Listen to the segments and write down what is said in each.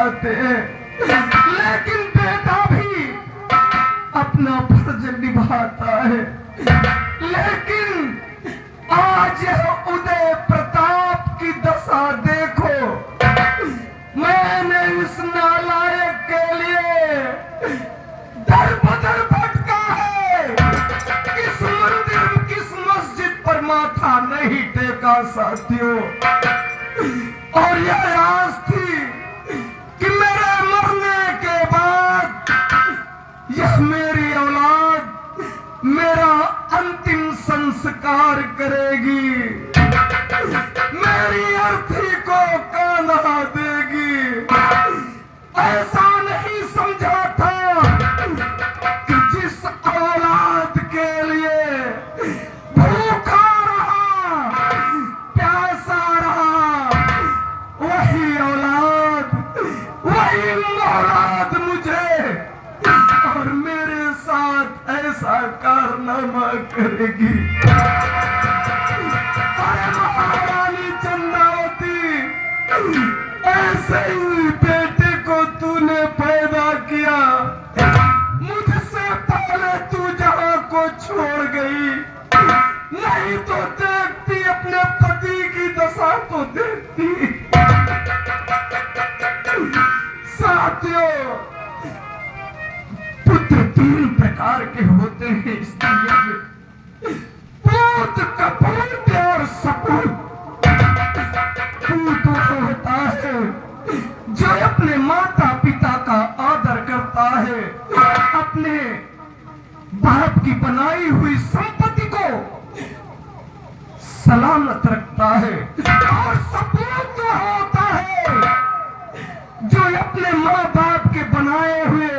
जाते हैं, लेकिन बेटा भी अपना फर्ज निभाता है। लेकिन आज यह उदय प्रताप की दशा देखो। मैंने इस नालायक के लिए दर बदर भटका है, किस मंदिर किस मस्जिद पर माथा नहीं टेका साथियों। और यह आस थी कि मेरे मरने के बाद यह मेरी औलाद मेरा अंतिम संस्कार करेगी, मेरी अर्थी को कांधा देगी। ऐसा नहीं समझा था कि जिस औलाद के लिए भूखा रहा, प्यासा रहा, वही औलाद, वही औलाद मुझे और मेरे साथ ऐसा कारनामा करेगी। अरे महारानी चंद्रावती, ऐसे ही बेटे को तूने पैदा किया, मुझसे पहले तू जहां को छोड़ गई, नहीं तो देखती अपने पति की दशा तो देखती। साथियों, पुत्र तीन प्रकार के होते हैं इस दुनिया में, पूत, कपूत और सपूत। पूत वो होता है जो अपने माता पिता का आदर करता है, अपने बाप की बनाई हुई संपत्ति को सलामत रखता है। और सपूत वो होता है जो अपने माँ बाप के बनाए हुए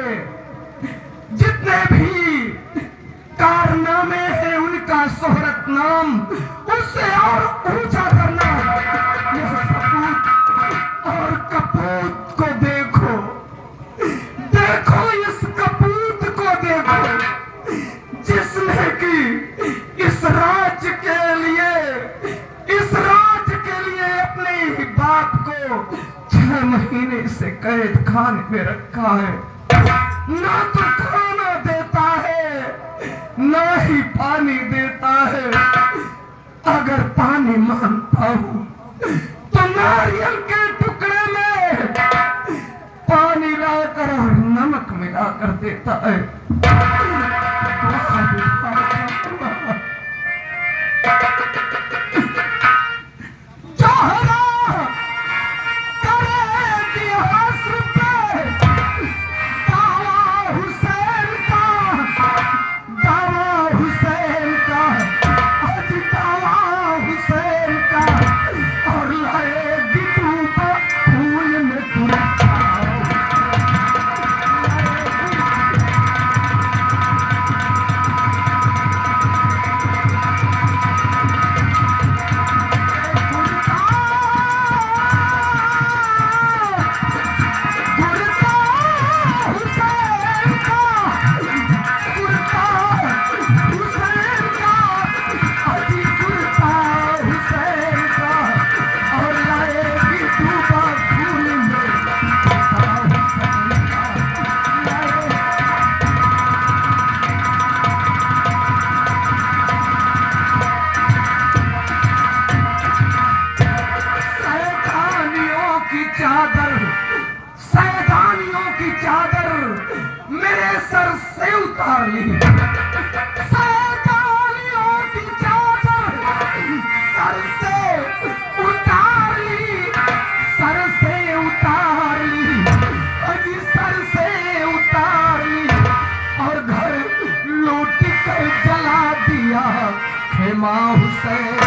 जितने भी कारनामे हैं उनका शोहरत नाम उससे और ऊंचा करना। यह सपूत और कपूत को देखो, देखो इस कपूत को देखो, जिसने कि इस राज्य के लिए अपने ही बाप को 6 महीने से कैद खाने में रखा है। ना तो खाना देता है, ना ही पानी देता है। अगर पानी मांगता हूं तो नारियल के टुकड़े में पानी लाकर और नमक मिलाकर देता है। सैतानियों की चादर मेरे सर से उतार ली। सैतानियों की चादर सर से उतार ली, सर से उतार ली, अजी सर से उतार ली और घर लूट कर जला दिया खेमा हुसैन।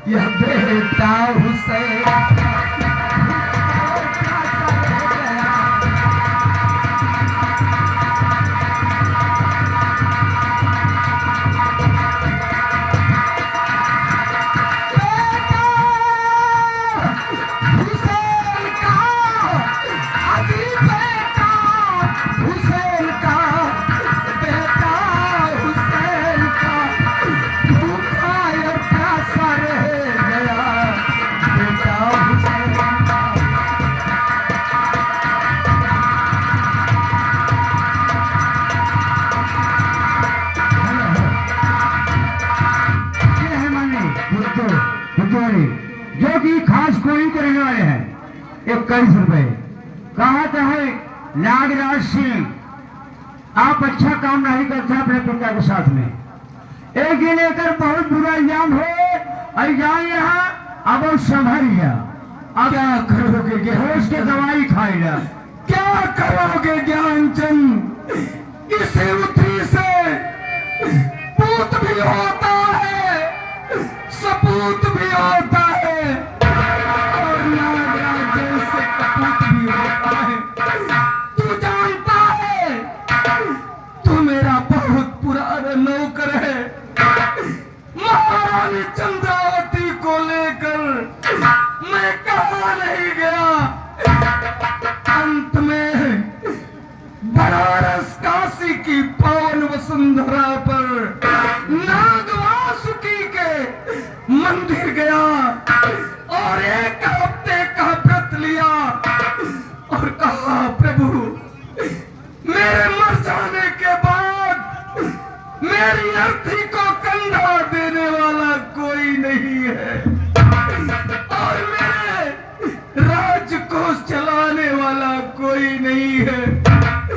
यह बेटा हुसैन जो कि खास कोई के रहने वाले हैं। 21 रुपए कहा है नागराज सिंह, आप अच्छा काम नहीं करते अपने पिता के साथ में। एक दिन लेकर बहुत बुरा इल्जाम हो इल्जाम यहाँ अब संभलिया। अब क्या करोगे होश के दवाई खाएगा। क्या करोगे ज्ञानचंद? इस उठी से पूत भी होता है, सपूत भी होता है और नागराज जैसे कपूत भी होता है। तू जानता है तू मेरा बहुत पुराना नौकर है। महारानी चंद्रावती को लेकर मैं कहाँ नहीं गया। अंत में बनारस काशी की पावन वसुंधरा पर नागवासुकी के मंदिर गया और 1 हफ्ते का व्रत लिया और कहा प्रभु मेरे मर जाने के बाद मेरी अर्थी को कंधा देने वाला कोई नहीं है और मेरे राज्य को चलाने वाला कोई नहीं है।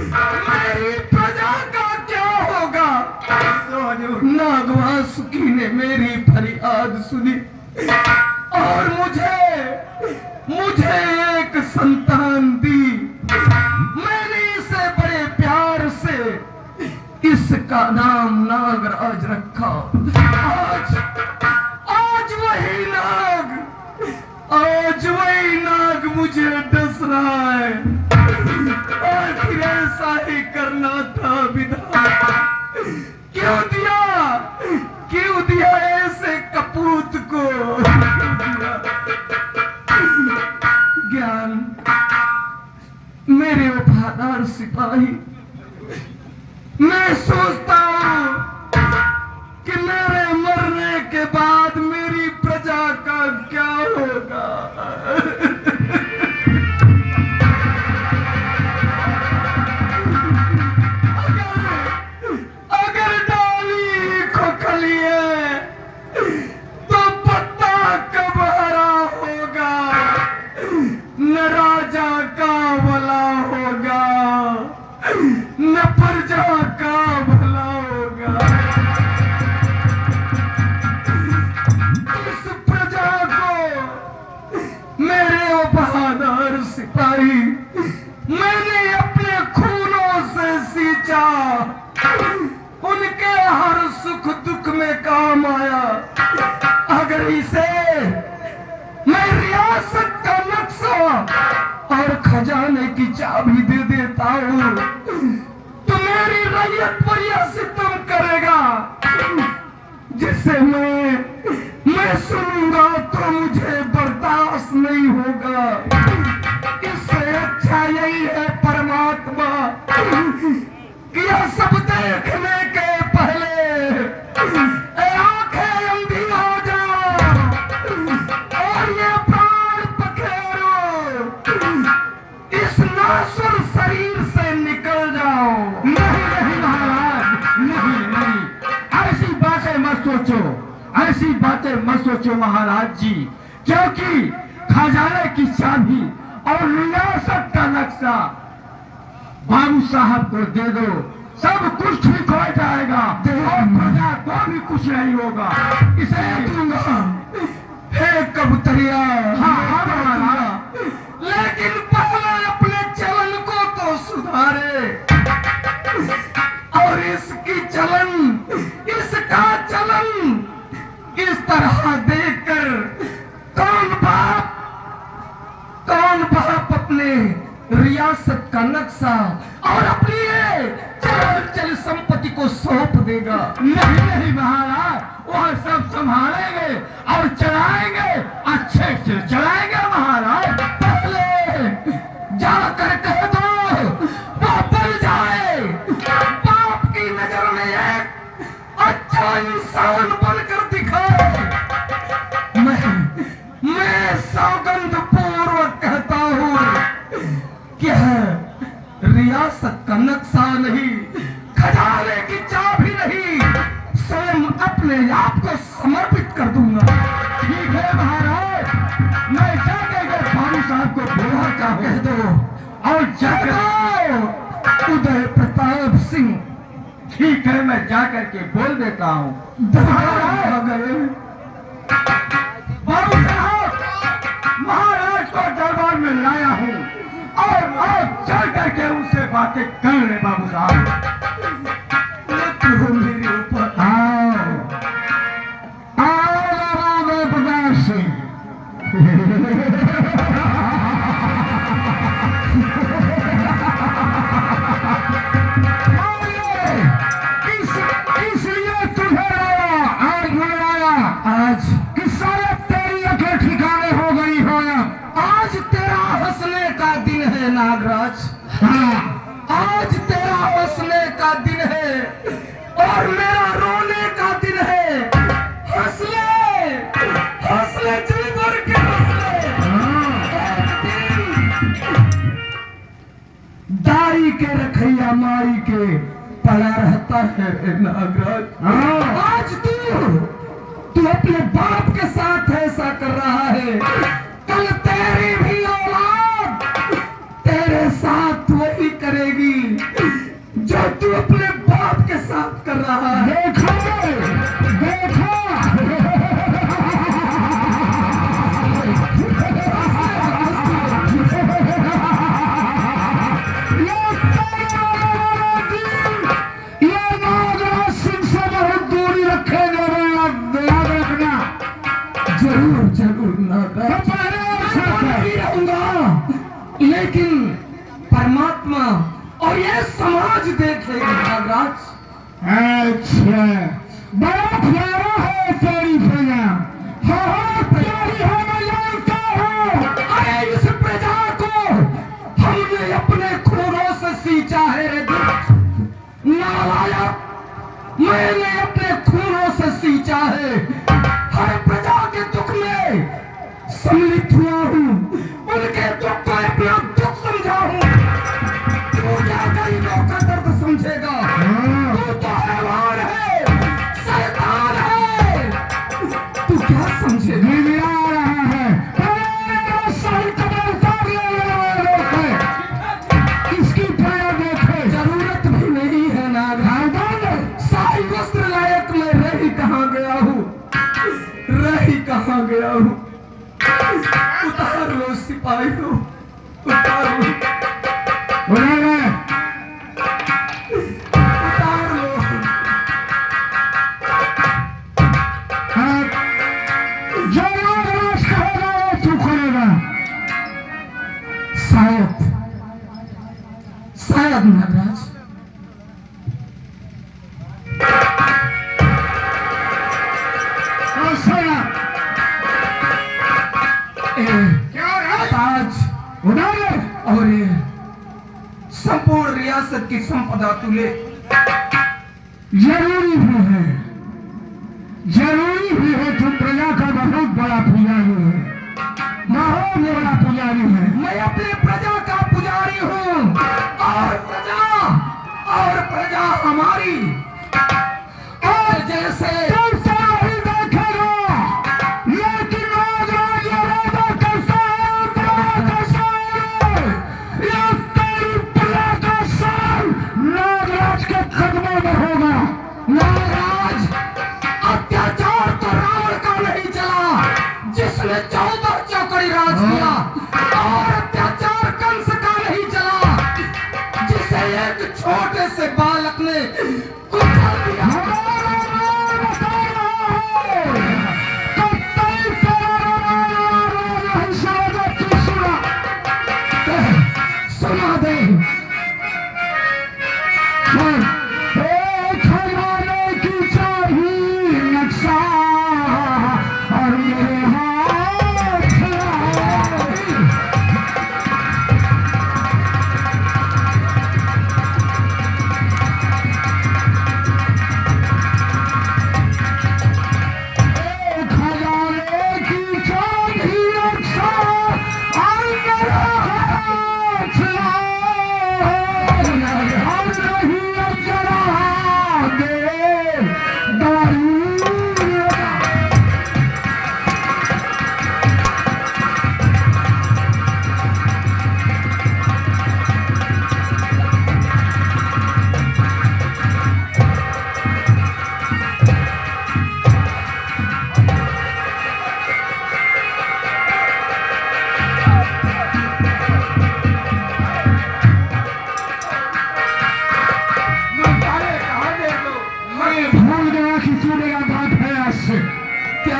मेरी प्रजा का क्या होगा? नागवासुकी ने मेरी फरियाद सुनी और मुझे एक संतान दी। मैंने इसे बड़े प्यार से इसका नाम नागराज रखा। आज वही नाग मुझे डस रहा है। आखिर ऐसा ही करना था विधाता। क्यों दिया ऐसे कपूत को? ज्ञान मेरे वफादार सिपाही, मैं सोचता हूँ कि मेरे मरने के बाद मेरी प्रजा का क्या होगा। अगर डाली खोखली है तो पत्ता कब हरा होगा। न राजा का भला होगा न प्रजा का भला होगा। इस प्रजा को मेरे वफादार सिपाही मैंने अपने खूनों से सींचा। उनके हर सुख दुख में काम आया। अगर इसे मैं रियासत का नक्शा और खजाने की चाबी दे देता हूँ तो मेरी रैयत पर यह सितम करेगा जिसे मैं सुनूंगा तो मुझे बर्दाश्त नहीं होगा। इससे अच्छा यही है परमात्मा कि यह सब देखने के पहले आंखें अंधी हो जाओ और ये प्राण पखेरो इस नासुर शरीर से निकल जाओ। नहीं महाराज, नहीं ऐसी बातें मत सोचो, ऐसी बातें मत सोचो महाराज जी, क्योंकि खजाने की चाबी और रियासत का नक्शा बाबू साहब को दे दो, सब कुछ ठीक हो जाएगा और प्रजा को भी कुछ नहीं होगा। इसे दूंगा। हे कबूतरिया, हाँ, लेकिन पहले अपने चलन को तो सुधारे और इसका चलन इस तरह देखकर नक्शा और अपनी ये चल संपत्ति को सौंप देगा। नहीं नहीं महाराज, वह सब संभालेंगे और चलाएंगे, अच्छे से चलाएंगे महाराज। पहले जाकर कह दो वो बन जाए, बाप की नजर में एक अच्छा इंसान बनकर दिखाए। मैं सौगंध पूर्वक कहता हूँ कि रियासत का नक्शा नहीं, खजाने की चाबी नहीं, स्वयं अपने आप को समर्पित कर दूंगा। ठीक है महाराज, मैं जाकर के बाबू साहब को बोला का कह दो और जाकर उदय प्रताप सिंह। ठीक है, मैं जाकर के बोल देता हूँ। बाबू साहब, महाराज को दरबार में लाया हूँ और आप चल करके उनसे बातें कर ले। बाबू साहब मेरे ऊपर आओ प्रताप सिंह। इसलिए तुम्हें आज बुलाया, आज कि शायद तेरी आंखें ठिकाने हो गई हो। आज तेरा हंसने का दिन है नागराज। हाँ, आज तेरा हंसने का दिन है और मेरा रोने का दिन है। हंस ले, हंस ले, जी भर के हंस ले। एक दिन दाई के रखैया माई के पड़ा रहता है नागराज। आज तू अपने बाप के साथ ऐसा कर रहा है, कल तेरी भी औलाद तेरे साथ वही करेगी जो तू अपने बाप के साथ कर रहा है। देखो देखो, ये नागराज सिंह से बहुत दूरी रखेंगे, याद रखना। जरूर जरूर नागराज, मैं ही रहूंगा, लेकिन परमात्मा और ये समाज देखेगा नागराज। अच्छा, बड़ा प्यारा है तेरी प्रजा। हाँ, प्यारी है, मैं जानता हूँ। अरे इस प्रजा को हमने अपने खूनों से सींचा है रे दुष्ट नालायक, मैंने अपने खूनों से सींचा है। हर प्रजा के दुख में सम्मिलित हुआ हूँ, उनके दुख को अपना दुख समझा हूँ। तू क्या गरीबों का दर्द समझेगा? तू तो हैवान है, शैतान है, तू क्या समझेगा? नहीं आ रहा है, शाही कपड़ा उतार ले, इसकी प्रजा देखे। जरूरत भी नहीं है नागराज, शाही वस्त्र लायक मैं रही कहाँ गया हूँ, रही कहाँ गया हूँ। उतार लो सिपाहियों, उतार लो, उतार लो। जो नागराज कहेगा वो तू करेगा। शायद शायद नागराज, ताज और ये संपूर्ण रियासत की संपदा तू ले। जरूरी भी है, जरूरी भी है। तुम प्रजा का बहुत बड़ा पुजारी है, बहुत बड़ा पुजारी है। मैं अपने प्रजा का पुजारी हूँ और प्रजा हमारी। और जैसे तुम सब ही देखेगा, लेकिन नागराज ये राजा कैसा है, कैसा है, ये तेरी प्रजा का साल नागराज के कदमों में होगा। नागराज, अत्याचार तो रावण का नहीं चला, जिसने 14 चौकड़ी राज किया, और अत्याचार कंस का नहीं चला, जिसे एक छोटे से बालक ने कुचल दिया। सुना दे,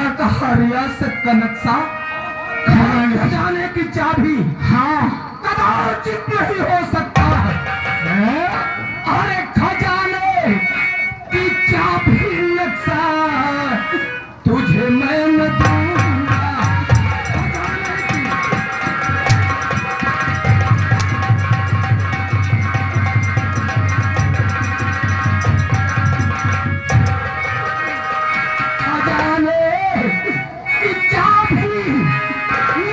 क्या कहा? रियासत का नक्शा, खजाने की चाबी। हाँ, कदाचित नहीं हो सकता। अरे खजाने की चाबी नक्शा तुझे मैं न दूंगा। खजाने की चाबी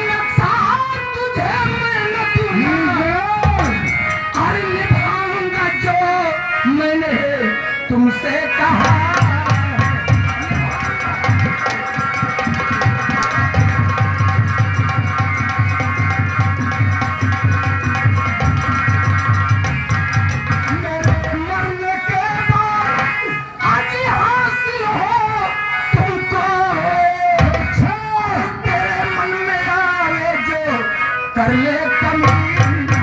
नक्शा तुझे मैं न दूंगा। अरे निभाऊंगा जो मैंने तुमसे कहा। कर ले कमीना।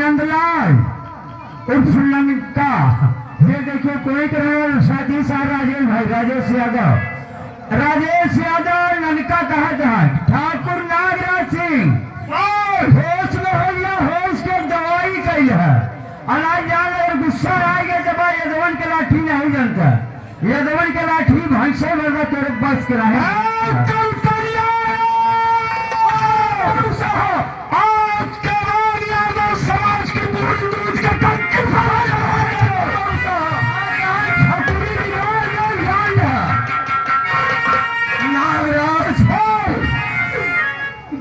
नंदलाल उर्फ लंका, ये देखिए कोई करोड़ साथी साहब राजेश भाई, राजेश यादव लंका कहा जहाँ ठाकुर नागराज सिंह होश में हो या होश के दवाई कही है। अनाज जान और गुस्सा आएगा जब यदवन के लाठी नहीं जानता, यदवन के लाठी भैंसे वर्गा तेरे बस के रहे। समाज की दूध के टंकी नागराज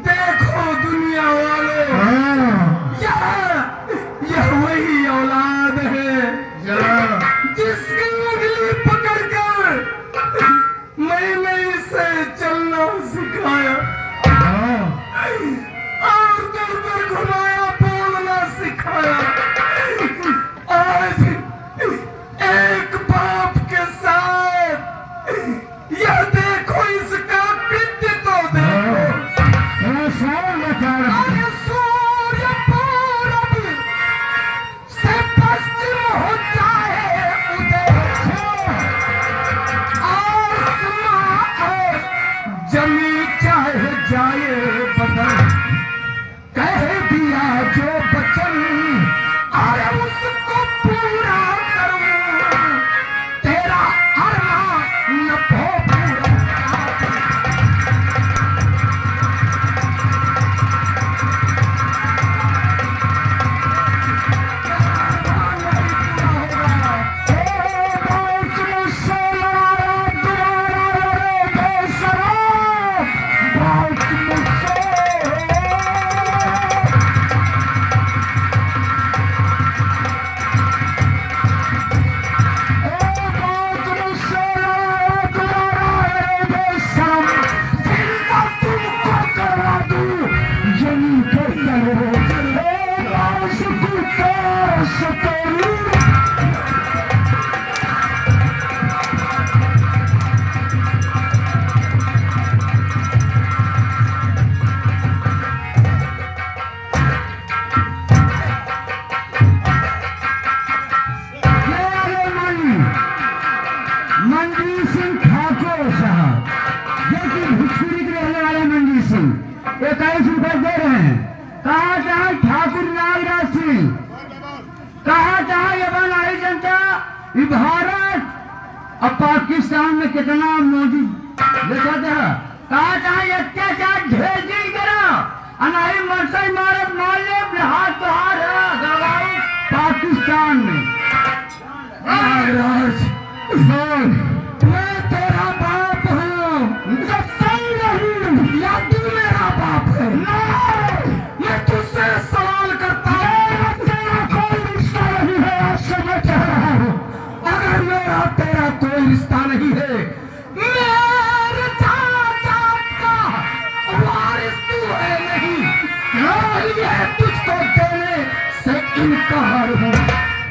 देखो दुनिया वाले, यह वही औलाद है जिसकी उंगली पकड़कर मैंने इसे चलना सिखाया और दर दर घुमाया, बोलना सिखाया। आज एक बाप के साथ यह देखो, इसका कृत्य तो देखो। अरे सूर्य पूरब से पश्चिम हो जाए उदय, आसमां और जमी चाहे जाए बदल, कह दिया जो बचन अरे उसको पूरा करूं, तेरा अरमान न हो पूरा। मनजीत सिंह ठाकुर साहब, जो कि भोजपुरी के रहने वाले मनजीत सिंह 21 रुपए दे रहे हैं। कहा जहाँ ठाकुर नागराज सिंह, कहा जहाँ यवन आई जनता भारत और पाकिस्तान में कितना मौजूद देखा था। कहा जहाँ अत्याचार ढेर चलिए तुझको देने से इनकार हूँ,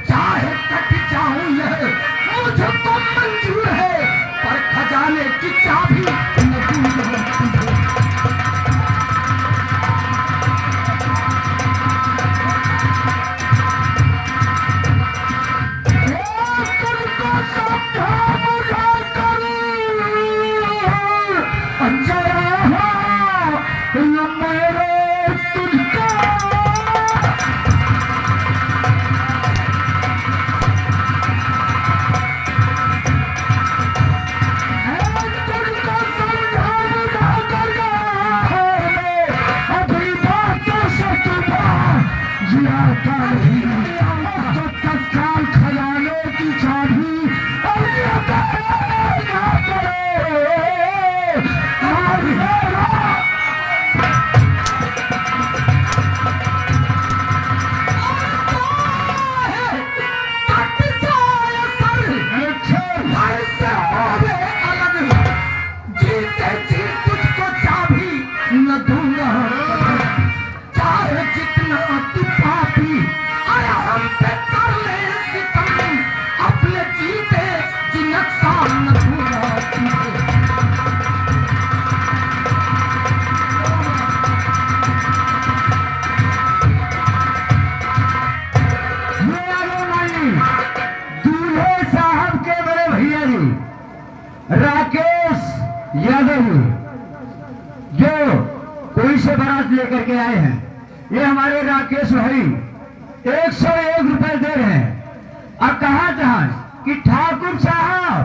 चाहे कट जाऊं यह मुझे तो मंजूर है, पर खजाने की चाबी न दूंगा तुझे। राकेश यादव जो कोई से बारात लेकर के आए हैं, ये हमारे राकेश भाई 101 रुपए दे रहे हैं। और कहा था कि ठाकुर साहब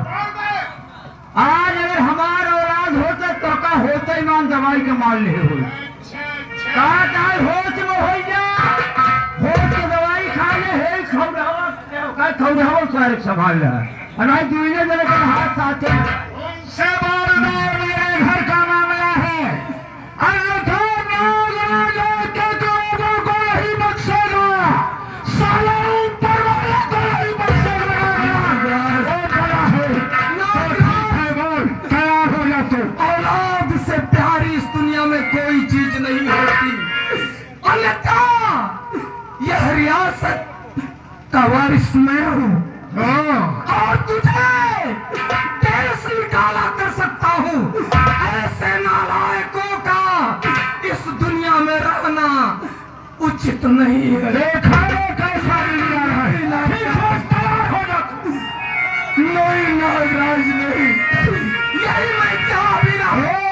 आज अगर हमारा औलाद होता तो का होता ही मान दवाई का माल ले हो, कहा होश में हो जा, होश के दवाई खा ले है, खौरावा सारे संभाल रहा है। और आज दूसरे जगह के हाथ साथ मेरे घर का मामला है, को नहीं बख्शेगा, साला ऊपर वाले को नहीं बख्शेगा। तैयार हो जा तू। औलाद से प्यारी इस दुनिया में कोई चीज नहीं होती, अन्यथा यह रियासत का वारिस मैं हूँ और तुझे देश निकाला कर सकता हूँ। ऐसे नालायकों का इस दुनिया में रहना उचित नहीं है। देखा कैसा नहीं नागराज नहीं, यही मैं चाह भी रहा हूँ।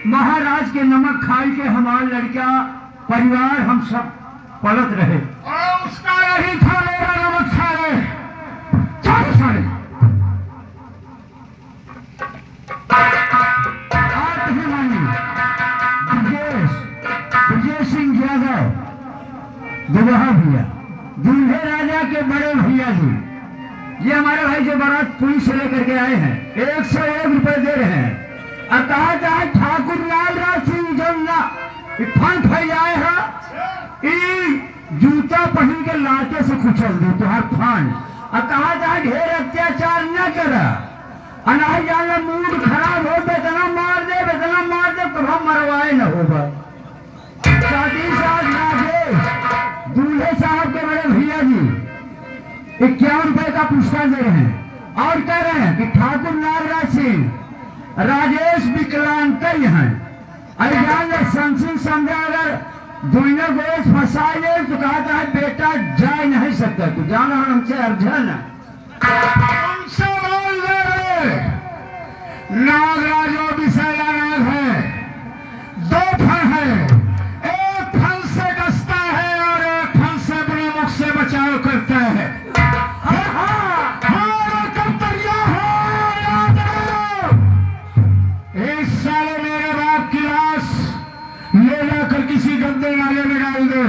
महाराज के नमक खाई के हमारे लड़का परिवार हम सब पलट रहे और उसका नहीं था मेरा नमक खा रहे। पुलिस से लेकर के आए हैं, 101 रुपए दे रहे हैं। और कहा जाए ठाकुर लालराज सिंह जमुना फन फैलाए है, जूता पहन के लाते से कुचल दो तुहार फन। और कहा जाए ढेर अत्याचार न कर, अनाज जाना मूड खराब हो, बेतना मार दे तो हम मरवाए न होगा। शादी साहब राजेश दूल्हे साहब के बड़े भैया जी 51 रुपए का पुरस्कार दे रहे हैं और कह रहे हैं कि ठाकुर नागराज सिंह राजेश विकलांग हैं, अजान संसिंग समझा, अगर दुनिया गोश फंसाए तो कहा जाए बेटा जा नहीं सकता, तो जाना हमसे अर्जन हमसे बोल दे। नागराज और विशाला नाग है, 2 फन है, एक फन से डसता है और एक फन से बुरे मुख से बचाव करता है। इस साले मेरे बाप की लाश ले जाकर किसी गंदे नाले में डाल दे,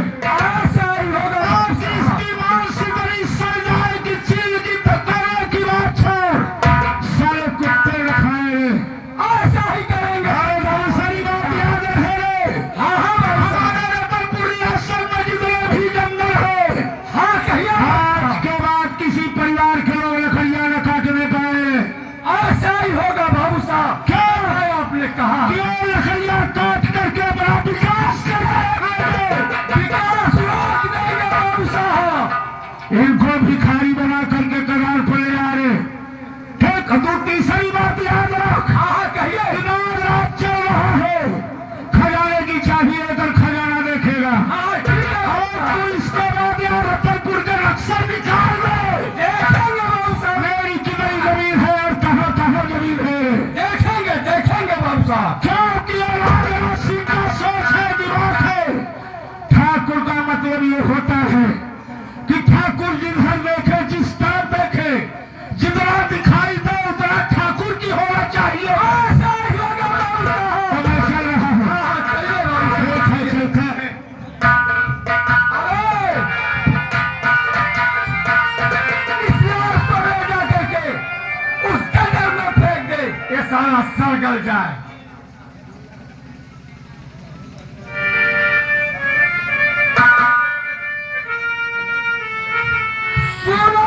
इसकी मानसिक बड़ी सड़ जाए कि चील की पत्थर की बात छोड़, साले कुत्ते न खाए, ऐसा ही करेंगे। अरे बहुत सारी बात याद रहे रे, हमारे रतनपुर रियासत में जितने भी जंगल है, हाँ कहिए, आज के बाद किसी परिवार के लोग लकड़ियां न काटने पाए, ऐसा ही होगा बाबू साहब। क्या आपने कहा क्यों लकड़ियां काट करके अपना विकास करेंगे, विकास रोक देंगे बाबू साहब। इनको भिखारी बना करके कगार पर ले आ रहे। ठीक, तो तीसरी बात याद रख, कहिए, दिमाग रात चल रहा है, खजाने की चाबी लेकर खजाना देखेगा, और तू इसके बाद यहाँ रतनपुर के अक्सर निकाल दे, देखेंगे बाबू साहब मेरी कितनी जमीन है और कहाँ कहाँ जमीन है, देखेंगे बाबू साहब। क्या किया राजराशि का सोच है, दिमाग है। ठाकुर का मतलब ये होता है कि ठाकुर जिधर देखे, जिस तरह देखे, जितना दिखाई दे उतना ठाकुर की होना चाहिए। ऐसा ही होगा बाबू साहब। मैं चल रहा हूँ, चलता है। इस लाश को ले जा करके उस कदर में फेंक दे, ये सारा सड़ गल जाए। सुनो